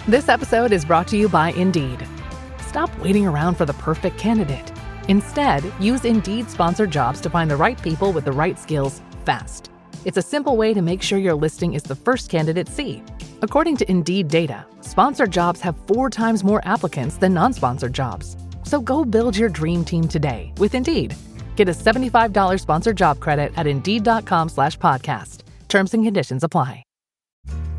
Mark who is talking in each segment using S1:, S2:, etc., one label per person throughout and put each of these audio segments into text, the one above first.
S1: This episode is brought to you by Indeed. Stop waiting around for the perfect candidate. Instead, use Indeed sponsored jobs to find the right people with the right skills fast. It's a simple way to make sure your listing is the first candidates see. According to Indeed data, sponsored jobs have 4 times more applicants than non-sponsored jobs. So go build your dream team today with Indeed. Get a $75 sponsored job credit at Indeed.com/podcast. Terms and conditions apply.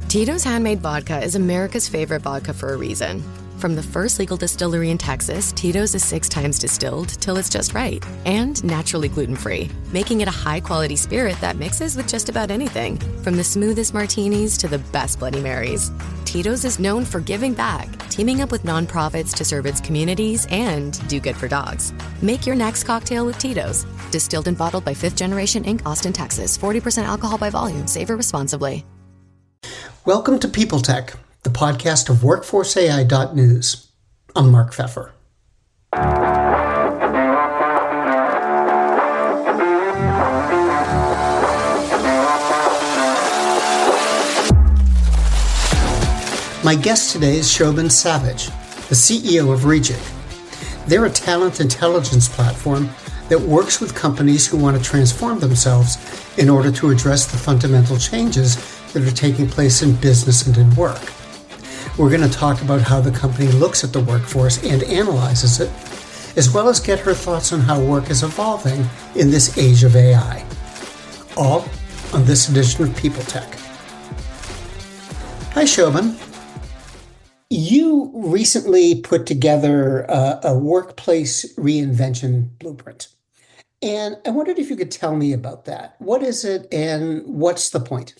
S2: Tito's Handmade Vodka is America's favorite vodka for a reason. From the first legal distillery in Texas, Tito's is 6 times distilled till it's just right. And naturally gluten-free, making it a high-quality spirit that mixes with just about anything. From the smoothest martinis to the best Bloody Marys. Tito's is known for giving back, teaming up with nonprofits to serve its communities and do good for dogs. Make your next cocktail with Tito's. Distilled and bottled by 5th Generation Inc., Austin, Texas. 40% alcohol by volume. Savor responsibly.
S3: Welcome to People Tech, the podcast of WorkforceAI.news. I'm Mark Pfeffer. My guest today is Siobhan Savage, the CEO of Reejig. They're a talent intelligence platform that works with companies who want to transform themselves in order to address the fundamental changes that are taking place in business and in work. We're going to talk about how the company looks at the workforce and analyzes it, as well as get her thoughts on how work is evolving in this age of AI. All on this edition of People Tech. Hi, Siobhan. You recently put together a workplace reinvention blueprint. And I wondered if you could tell me about that. What is it and what's the point?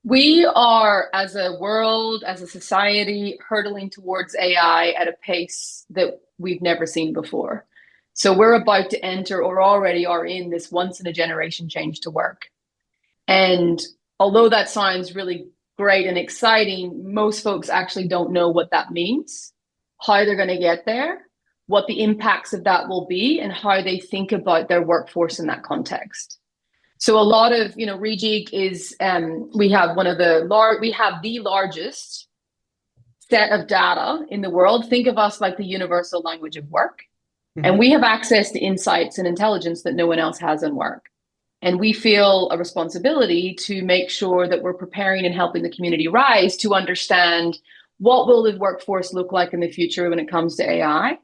S4: We are, as a world, as a society, hurtling towards AI at a pace that we've never seen before. So we're about to enter, or already are in, this once-in-a-generation change to work. And although that sounds really great and exciting, most folks actually don't know what that means, how they're going to get there, what the impacts of that will be, and how they think about their workforce in that context. So a lot of, Reejig is, we have the largest set of data in the world. Think of us like the universal language of work. Mm-hmm. And we have access to insights and intelligence that no one else has in work. And we feel a responsibility to make sure that we're preparing and helping the community rise to understand what will the workforce look like in the future when it comes to AI.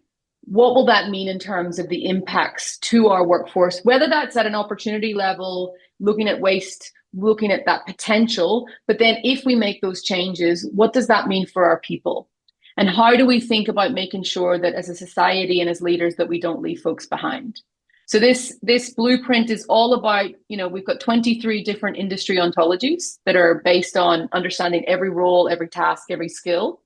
S4: What will that mean in terms of the impacts to our workforce, whether that's at an opportunity level, looking at waste, looking at that potential, but then if we make those changes, what does that mean for our people? And how do we think about making sure that as a society and as leaders that we don't leave folks behind? So this blueprint is all about, we've got 23 different industry ontologies that are based on understanding every role, every task, every skill.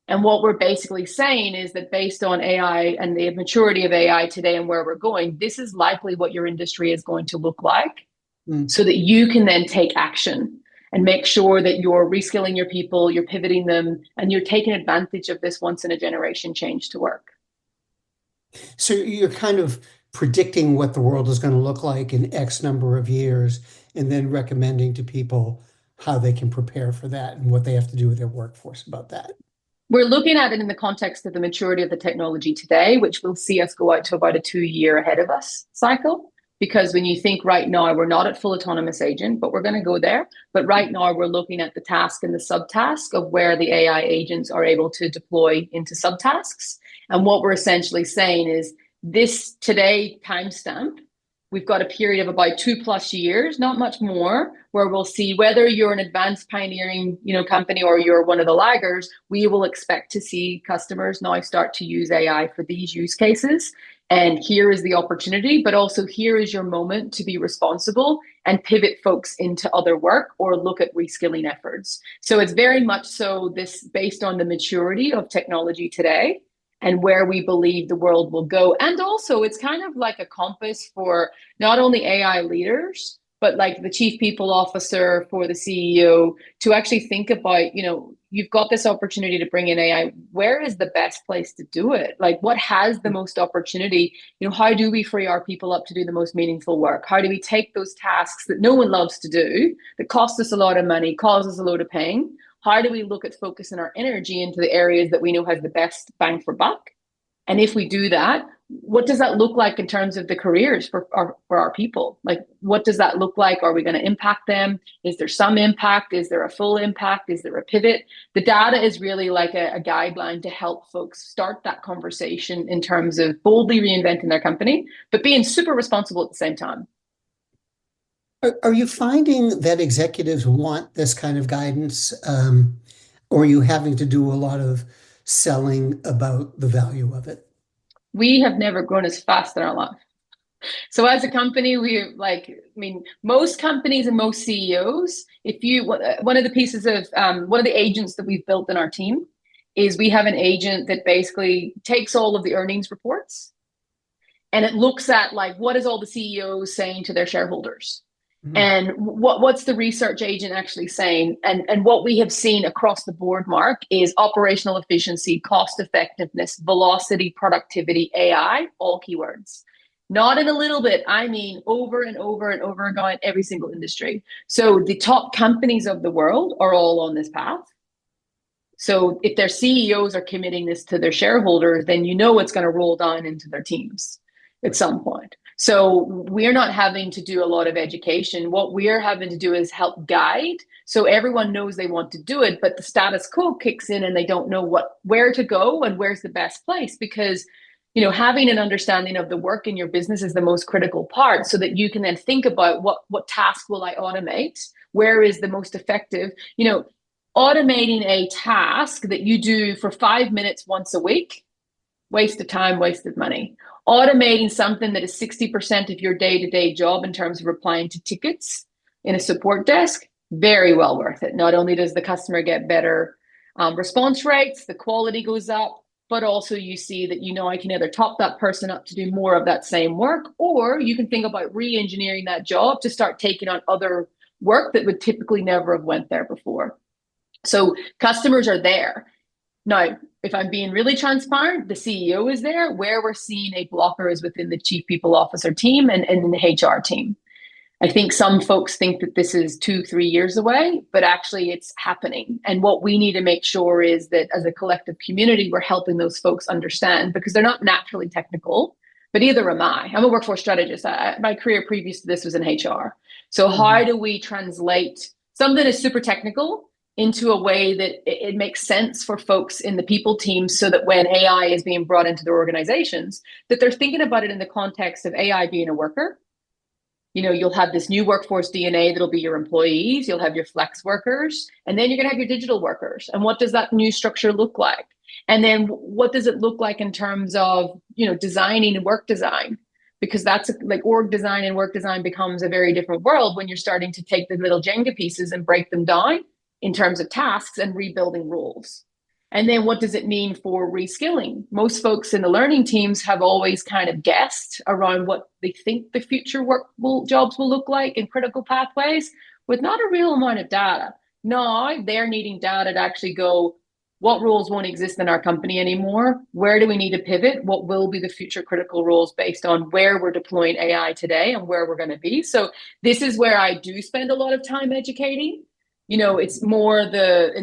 S4: And what we're basically saying is that based on AI and the maturity of AI today and where we're going, this is likely what your industry is going to look like, so that you can then take action and make sure that you're reskilling your people, you're pivoting them, and you're taking advantage of this once-in-a-generation change to work.
S3: So you're kind of predicting what the world is going to look like in X number of years, and then recommending to people how they can prepare for that and what they have to do with their workforce about that.
S4: We're looking at it in the context of the maturity of the technology today, which will see us go out to about a 2-year ahead of us cycle. Because when you think right now, we're not at full autonomous agent, but we're going to go there. But right now, we're looking at the task and the subtask of where the AI agents are able to deploy into subtasks. And what we're essentially saying is this today timestamp, we've got a period of about 2+ years, not much more, where we'll see whether you're an advanced pioneering, company or you're one of the laggers. We will expect to see customers now start to use AI for these use cases. And here is the opportunity, but also here is your moment to be responsible and pivot folks into other work or look at reskilling efforts. So it's very much so this based on the maturity of technology today and where we believe the world will go. And also it's kind of like a compass for not only AI leaders, but like the chief people officer, for the CEO to actually think about, you've got this opportunity to bring in AI. Where is the best place to do it? Like what has the most opportunity? How do we free our people up to do the most meaningful work? How do we take those tasks that no one loves to do, that cost us a lot of money, cause us a load of pain? how do we look at focusing our energy into the areas that we know has the best bang for buck? And if we do that, what does that look like in terms of the careers for our people? Like, what does that look like? Are we going to impact them? Is there some impact? Is there a full impact? Is there a pivot? The data is really like a guideline to help folks start that conversation in terms of boldly reinventing their company, but being super responsible at the same time.
S3: Are you finding that executives want this kind of guidance, or are you having to do a lot of selling about the value of it?
S4: We have never grown as fast in our life. So as a company, most companies and most CEOs, one of the pieces of, one of the agents that we've built in our team is we have an agent that basically takes all of the earnings reports and it looks at like, what is all the CEOs saying to their shareholders? And what's the research agent actually saying? And what we have seen across the board, Mark, is operational efficiency, cost effectiveness, velocity, productivity, AI, all keywords. Not in a little bit, I mean over and over and over again, every single industry. So the top companies of the world are all on this path. So if their CEOs are committing this to their shareholders, then you know it's going to roll down into their teams at some point. So we're not having to do a lot of education. What we're having to do is help guide. So everyone knows they want to do it, but the status quo kicks in and they don't know where to go and where's the best place, because having an understanding of the work in your business is the most critical part, so that you can then think about what task will I automate? Where is the most effective? Automating a task that you do for 5 minutes once a week, waste of time, waste of money. Automating something that is 60% of your day-to-day job in terms of replying to tickets in a support desk, very well worth it. Not only does the customer get better response rates, the quality goes up, but also you see that, I can either top that person up to do more of that same work, or you can think about re-engineering that job to start taking on other work that would typically never have went there before. So customers are there. Now, if I'm being really transparent, the CEO is there. Where we're seeing a blocker is within the chief people officer team and in the HR team. I think some folks think that this is 2-3 years away, but actually it's happening. And what we need to make sure is that as a collective community, we're helping those folks understand, because they're not naturally technical, but either am I. I'm a workforce strategist. My career previous to this was in HR. So how do we translate something that's super technical into a way that it makes sense for folks in the people team, so that when AI is being brought into their organizations, that they're thinking about it in the context of AI being a worker. You'll have this new workforce DNA that'll be your employees, you'll have your flex workers, and then you're going to have your digital workers. And what does that new structure look like? And then what does it look like in terms of, designing and work design? Because that's like org design and work design becomes a very different world when you're starting to take the little Jenga pieces and break them down in terms of tasks and rebuilding roles. And then what does it mean for reskilling? Most folks in the learning teams have always kind of guessed around what they think the future jobs will look like in critical pathways, with not a real amount of data. Now they're needing data to actually go, what roles won't exist in our company anymore? Where do we need to pivot? What will be the future critical roles based on where we're deploying AI today and where we're going to be? So this is where I do spend a lot of time educating. It's more in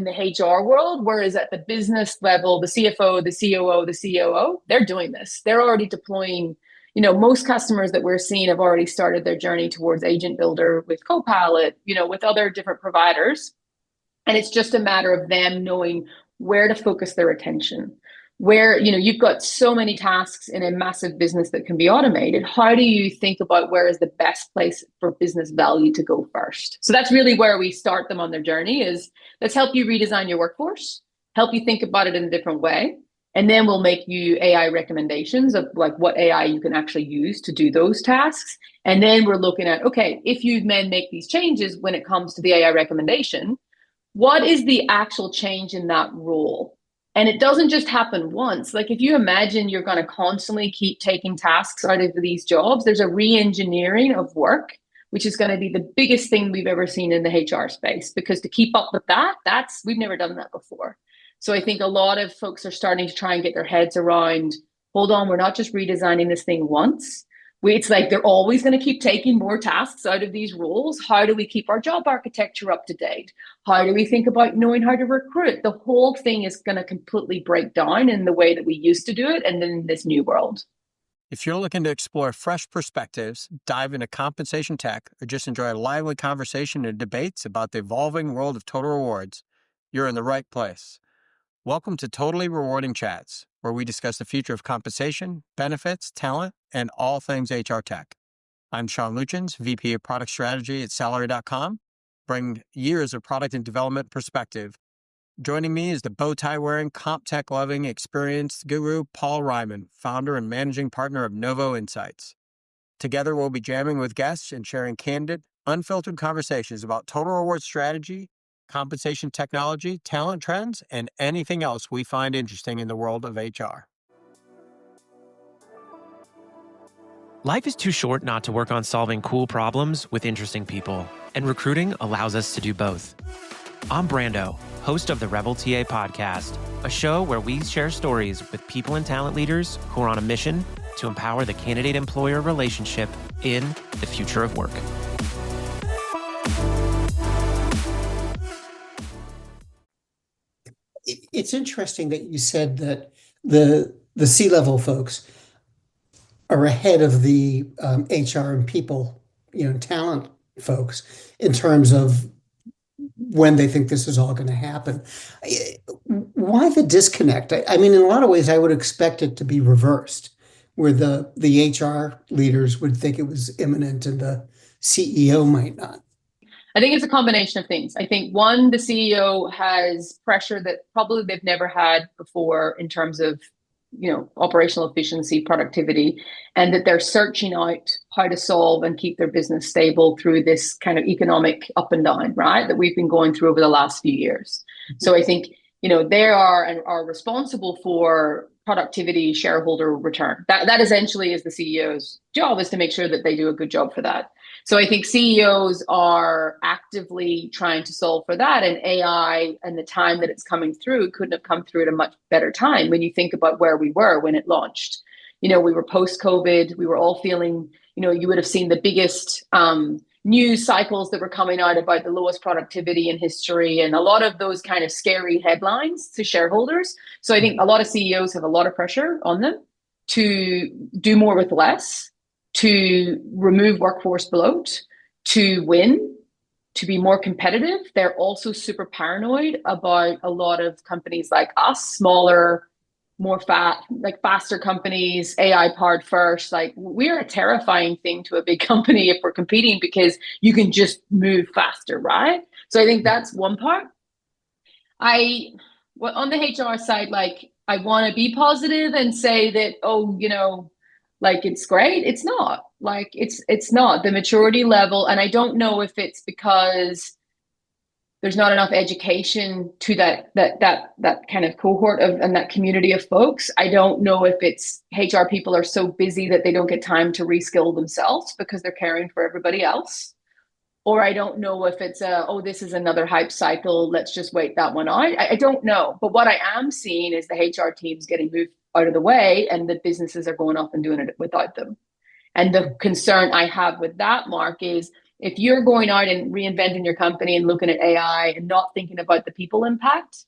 S4: the HR world, whereas at the business level, the CFO, the COO, the COO, they're doing this. They're already deploying. Most customers that we're seeing have already started their journey towards Agent Builder with Copilot, with other different providers. And it's just a matter of them knowing where to focus their attention. Where, you've got so many tasks in a massive business that can be automated. How do you think about where is the best place for business value to go first? So that's really where we start them on their journey, is let's help you redesign your workforce, help you think about it in a different way. And then we'll make you AI recommendations of like what AI you can actually use to do those tasks. And then we're looking at, okay, if you then make these changes when it comes to the AI recommendation, what is the actual change in that role? And it doesn't just happen once. Like if you imagine you're going to constantly keep taking tasks out of these jobs, there's a re-engineering of work, which is going to be the biggest thing we've ever seen in the HR space. Because to keep up with that, we've never done that before. So I think a lot of folks are starting to try and get their heads around, hold on, we're not just redesigning this thing once. It's like they're always going to keep taking more tasks out of these roles. How do we keep our job architecture up to date? How do we think about knowing how to recruit? The whole thing is going to completely break down in the way that we used to do it and in this new world.
S5: If you're looking to explore fresh perspectives, dive into compensation tech, or just enjoy a lively conversation and debates about the evolving world of total rewards, you're in the right place. Welcome to Totally Rewarding Chats, where we discuss the future of compensation, benefits, talent, and all things HR tech. I'm Sean Luchins, VP of Product Strategy at Salary.com, bring years of product and development perspective. Joining me is the bow tie wearing, comp tech loving, experienced guru, Paul Ryman, founder and managing partner of Novo Insights. Together, we'll be jamming with guests and sharing candid, unfiltered conversations about total reward strategy, compensation technology, talent trends, and anything else we find interesting in the world of HR.
S6: Life is too short not to work on solving cool problems with interesting people, and recruiting allows us to do both. I'm Brando, host of the Rebel TA podcast, a show where we share stories with people and talent leaders who are on a mission to empower the candidate-employer relationship in the future of work.
S3: It's interesting that you said that the C-level folks are ahead of the HR and people, talent folks in terms of when they think this is all going to happen. Why the disconnect? I mean, in a lot of ways, I would expect it to be reversed, where the HR leaders would think it was imminent and the CEO might not.
S4: I think it's a combination of things. I think one, the CEO has pressure that probably they've never had before in terms of, operational efficiency, productivity, and that they're searching out how to solve and keep their business stable through this kind of economic up and down, right, that we've been going through over the last few years. So I think, they are responsible for productivity, shareholder return. That essentially is the CEO's job, is to make sure that they do a good job for that. So I think CEOs are actively trying to solve for that, and AI and the time that it's coming through couldn't have come through at a much better time when you think about where we were when it launched. We were post-COVID, we were all feeling, you would have seen the biggest news cycles that were coming out about the lowest productivity in history and a lot of those kind of scary headlines to shareholders. So I think a lot of CEOs have a lot of pressure on them to do more with less, to remove workforce bloat, to win, to be more competitive. They're also super paranoid about a lot of companies like us, smaller, more faster companies, AI powered first. Like, we're a terrifying thing to a big company if we're competing, because you can just move faster, right? So I think that's one part. On the HR side, I want to be positive and say that, it's great. It's not. It's not the maturity level. And I don't know if it's because there's not enough education to that kind of cohort of and that community of folks. I don't know if it's HR people are so busy that they don't get time to reskill themselves because they're caring for everybody else. Or I don't know if it's this is another hype cycle, let's just wait that one out. I don't know. But what I am seeing is the HR teams getting moved out of the way, and the businesses are going off and doing it without them. And the concern I have with that, Mark, is if you're going out and reinventing your company and looking at AI and not thinking about the people impact,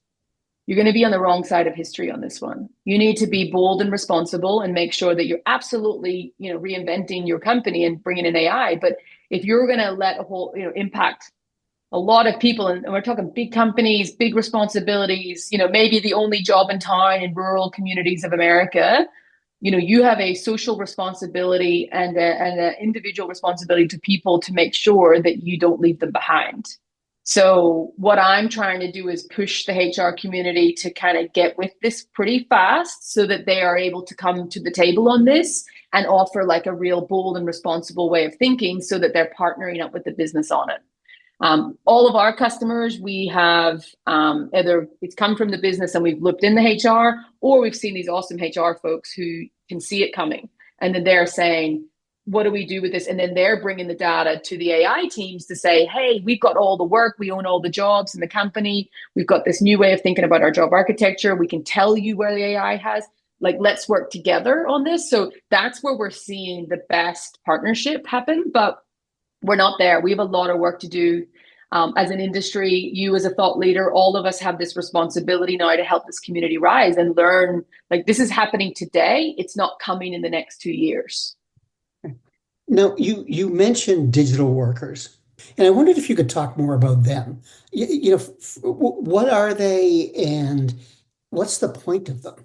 S4: you're going to be on the wrong side of history on this one. You need to be bold and responsible and make sure that you're absolutely, reinventing your company and bringing in AI. But if you're going to let a whole, impact a lot of people, and we're talking big companies, big responsibilities, maybe the only job in town in rural communities of America, you have a social responsibility and an individual responsibility to people to make sure that you don't leave them behind. So what I'm trying to do is push the HR community to kind of get with this pretty fast so that they are able to come to the table on this and offer a real bold and responsible way of thinking so that they're partnering up with the business on it. All of our customers, we have either it's come from the business and we've looked in the HR, or we've seen these awesome HR folks who can see it coming. And then they're saying, what do we do with this? And then they're bringing the data to the AI teams to say, hey, we've got all the work. We own all the jobs in the company. We've got this new way of thinking about our job architecture. We can tell you where the AI has. like, let's work together on this. So that's where we're seeing the best partnership happen, but we're not there. We have a lot of work to do. As an industry, you as a thought leader, all of us have this responsibility now to help this community rise and learn, like, this is happening today. It's not coming in the next 2 years.
S3: Now, you mentioned digital workers, and I wondered if you could talk more about them. What are they and what's the point of them?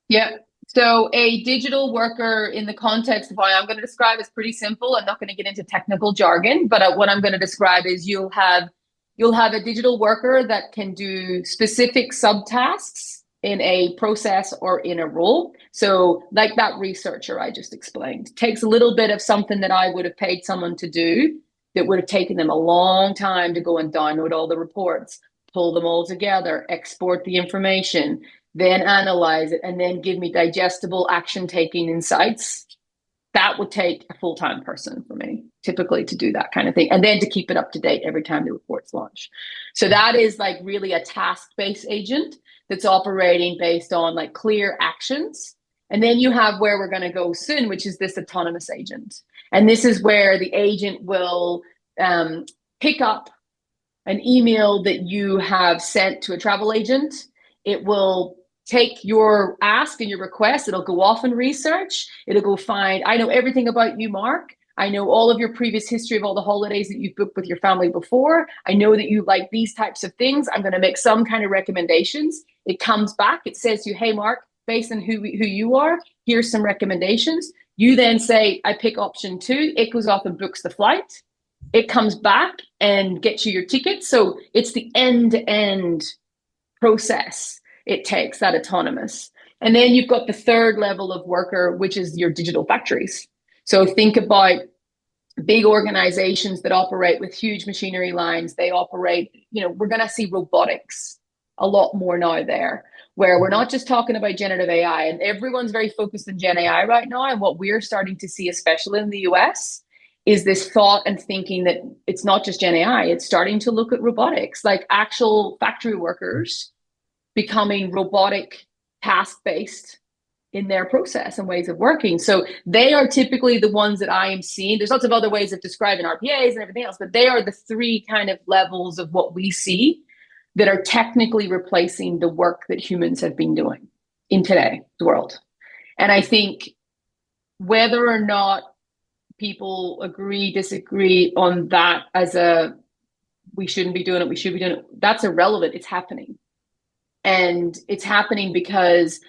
S4: Yeah. So a digital worker, in the context of what I'm going to describe, is pretty simple. I'm not going to get into technical jargon, but what I'm going to describe is you'll have a digital worker that can do specific subtasks in a process or in a role. So like that researcher I just explained, takes a little bit of something that I would have paid someone to do that would have taken them a long time to go and download all the reports, pull them all together, export the information, then analyze it, and then give me digestible action-taking insights. That would take a full-time person for me, typically, to do that kind of thing, and then to keep it up to date every time the reports launch. So that is like really a task-based agent that's operating based on like clear actions. And then you have where we're going to go soon, which is this autonomous agent. And this is where the agent will pick up an email that you have sent to a travel agent. It will take your ask and your request. It'll go off and research. It'll go find, I know everything about you, Mark. I know all of your previous history of all the holidays that you've booked with your family before. I know that you like these types of things. I'm going to make some kind of recommendations. It comes back. It says to you, hey, Mark, based on who you are, here's some recommendations. You then say, I pick option 2. It goes off and books the flight. It comes back and gets you your ticket. So it's the end-to-end process it takes, that autonomous. And then you've got the third level of worker, which is your digital factories. So think about big organizations that operate with huge machinery lines. They operate, we're going to see robotics a lot more now there, where we're not just talking about generative AI, and everyone's very focused on Gen AI right now. And what we're starting to see, especially in the US, is this thought and thinking that it's not just Gen AI, it's starting to look at robotics, like actual factory workers becoming robotic task-based in their process and ways of working. So they are typically the ones that I am seeing. There's lots of other ways of describing RPAs and everything else, but they are the 3 kind of levels of what we see that are technically replacing the work that humans have been doing in today's world. And I think whether or not people agree, disagree on that as we shouldn't be doing it, we should be doing it, that's irrelevant. It's happening. And it's happening because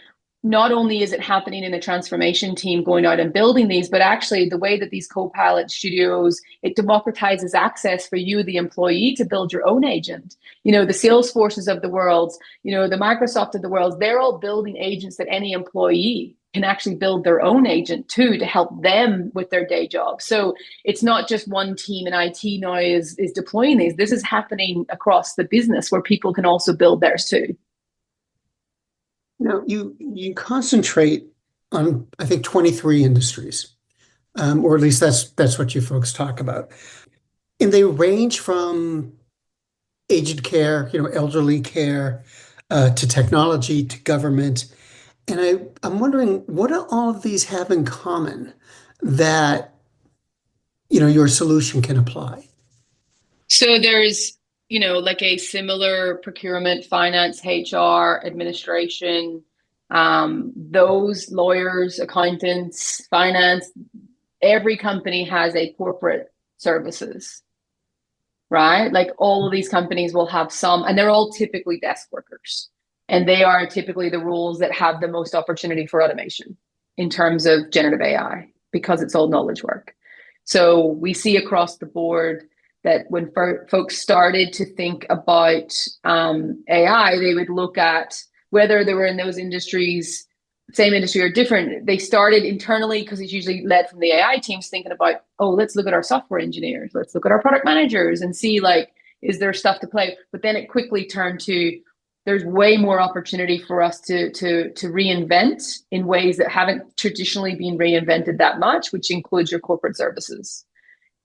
S4: not only is it happening in a transformation team going out and building these, but actually the way that these Copilot studios, it democratizes access for you, the employee, to build your own agent. The Salesforces of the world, the Microsoft of the world, they're all building agents that any employee can actually build their own agent too, to help them with their day job. So it's not just one team in IT now is deploying these. This is happening across the business where people can also build theirs too.
S3: Now, you concentrate on, I think, 23 industries, or at least that's what you folks talk about. And they range from aged care, elderly care, to technology, to government. And I'm wondering, what do all of these have in common that, your solution can apply?
S4: So there's, like a similar procurement, finance, HR, administration, those lawyers, accountants, finance, every company has a corporate services, right? Like all of these companies will have some, and they're all typically desk workers. And they are typically the roles that have the most opportunity for automation in terms of generative AI, because it's all knowledge work. So we see across the board that when folks started to think about AI, they would look at whether they were in those industries, same industry or different. They started internally, because it's usually led from the AI teams, thinking about, let's look at our software engineers, let's look at our product managers and see, like, is there stuff to play? But then it quickly turned to, there's way more opportunity for us to reinvent in ways that haven't traditionally been reinvented that much, which includes your corporate services.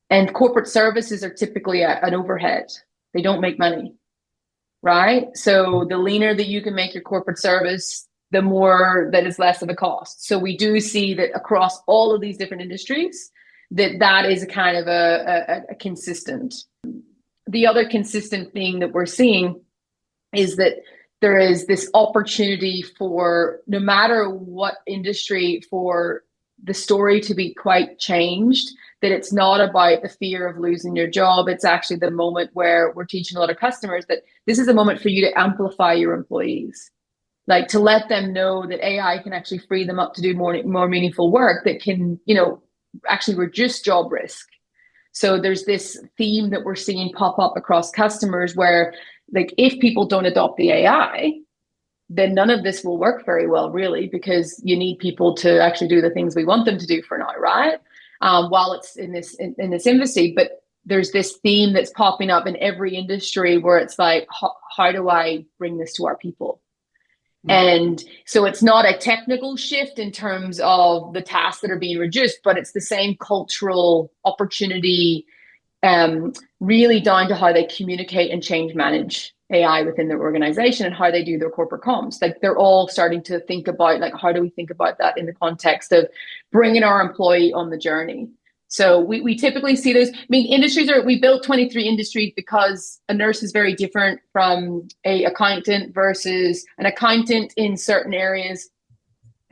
S4: And corporate services are typically an overhead. They don't make money, right? So the leaner that you can make your corporate service, the more that is less of a cost. So we do see that across all of these different industries, that is a kind of a consistent. The other consistent thing that we're seeing is that there is this opportunity for, no matter what industry, for the story to be quite changed, that it's not about the fear of losing your job. It's actually the moment where we're teaching a lot of customers that this is a moment for you to amplify your employees, like to let them know that AI can actually free them up to do more meaningful work that can, actually reduce job risk. So there's this theme that we're seeing pop up across customers where, like, if people don't adopt the AI, then none of this will work very well, really, because you need people to actually do the things we want them to do for now, right? While it's in this infancy, but there's this theme that's popping up in every industry where it's like, how do I bring this to our people? And so it's not a technical shift in terms of the tasks that are being reduced, but it's the same cultural opportunity, really down to how they communicate and change manage AI within their organization and how they do their corporate comms. Like, they're all starting to think about, like, how do we think about that in the context of bringing our employee on the journey? So we typically see those. I mean, we built 23 industries because a nurse is very different from a accountant, versus an accountant in certain areas,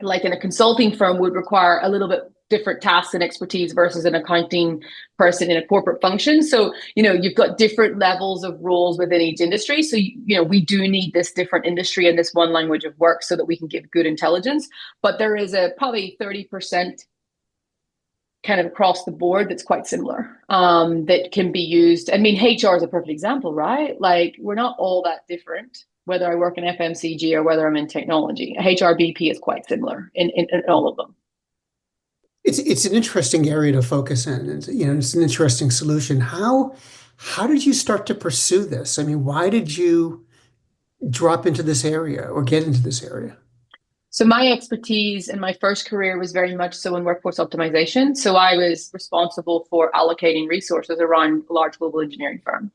S4: like in a consulting firm, would require a little bit different tasks and expertise versus an accounting person in a corporate function. So, you've got different levels of roles within each industry. So, we do need this different industry and this one language of work so that we can give good intelligence. But there is a probably 30% kind of across the board that's quite similar, that can be used. I mean, HR is a perfect example, right? Like, we're not all that different, whether I work in FMCG or whether I'm in technology. A HR BP is quite similar in all of them.
S3: It's an interesting area to focus in, and it's an interesting solution. How did you start to pursue this? I mean, why did you drop into this area or get into this area?
S4: So my expertise in my first career was very much so in workforce optimization. So I was responsible for allocating resources around a large global engineering firm.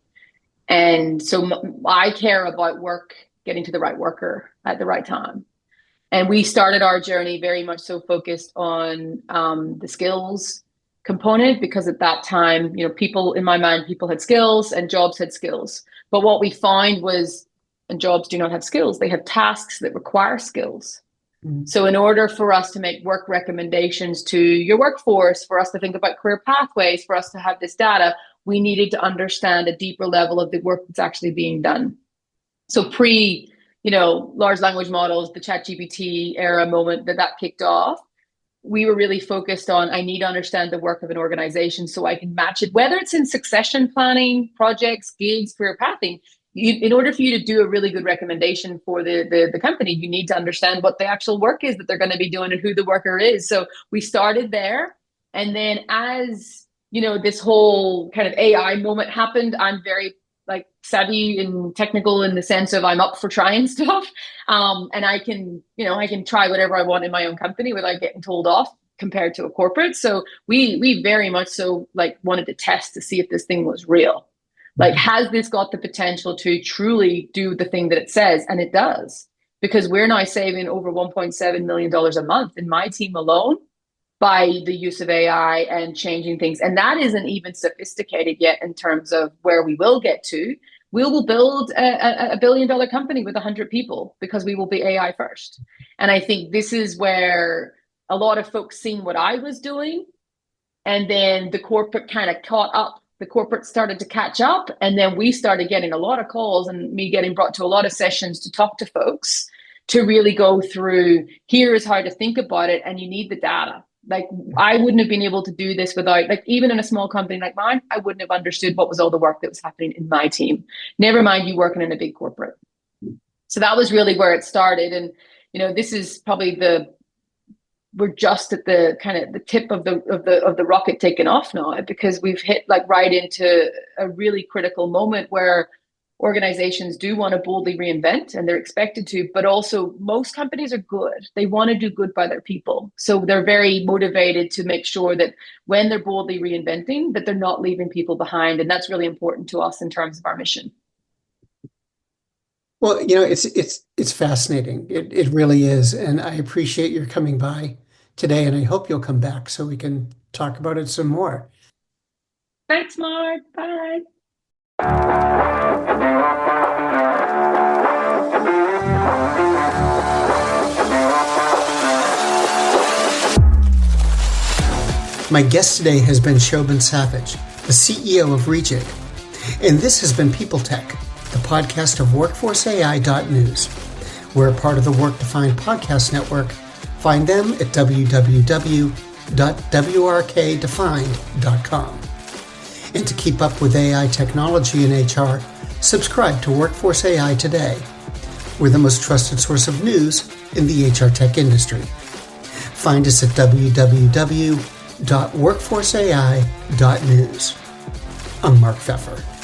S4: And so I care about work getting to the right worker at the right time. And we started our journey very much so focused on the skills component, because at that time, people had skills and jobs had skills. But what we find was, and jobs do not have skills, they have tasks that require skills. So in order for us to make work recommendations to your workforce, for us to think about career pathways, for us to have this data, we needed to understand a deeper level of the work that's actually being done. So large language models, the ChatGPT era moment that kicked off, we were really focused on, I need to understand the work of an organization so I can match it, whether it's in succession planning, projects, gigs, career pathing. In order for you to do a really good recommendation for the company, you need to understand what the actual work is that they're going to be doing and who the worker is. So we started there. And then as, this whole kind of AI moment happened, I'm very savvy and technical in the sense of I'm up for trying stuff. And I can try whatever I want in my own company without getting told off compared to a corporate. So we very much so wanted to test to see if this thing was real. Has this got the potential to truly do the thing that it says? And it does, because we're now saving over $1.7 million a month in my team alone by the use of AI and changing things. And that isn't even sophisticated yet in terms of where we will get to. We will build a $1 billion company with 100 people because we will be AI first. And I think this is where a lot of folks seen what I was doing, and then the corporate kind of caught up. The corporate started to catch up, and then we started getting a lot of calls and me getting brought to a lot of sessions to talk to folks to really go through, here is how to think about it, and you need the data. I wouldn't have been able to do this without, even in a small company like mine, I wouldn't have understood what was all the work that was happening in my team. Never mind you working in a big corporate. So that was really where it started. And, this is probably we're just at the kind of the tip of the rocket taking off now, because we've hit right into a really critical moment where organizations do want to boldly reinvent, and they're expected to, but also most companies are good. They want to do good by their people. So they're very motivated to make sure that when they're boldly reinventing, that they're not leaving people behind. And that's really important to us in terms of our mission.
S3: Well, it's fascinating. It really is, and I appreciate your coming by today, and I hope you'll come back so we can talk about it some more.
S4: Thanks, Mark. Bye.
S3: My guest today has been Siobhan Savage, the CEO of Reejig, and this has been People Tech, the podcast of WorkforceAI.news. We're a part of the Work Defined Podcast Network. Find them at www.wrkdefined.com. And to keep up with AI technology in HR, subscribe to Workforce AI today. We're the most trusted source of news in the HR tech industry. Find us at www.workforceai.news. I'm Mark Pfeffer.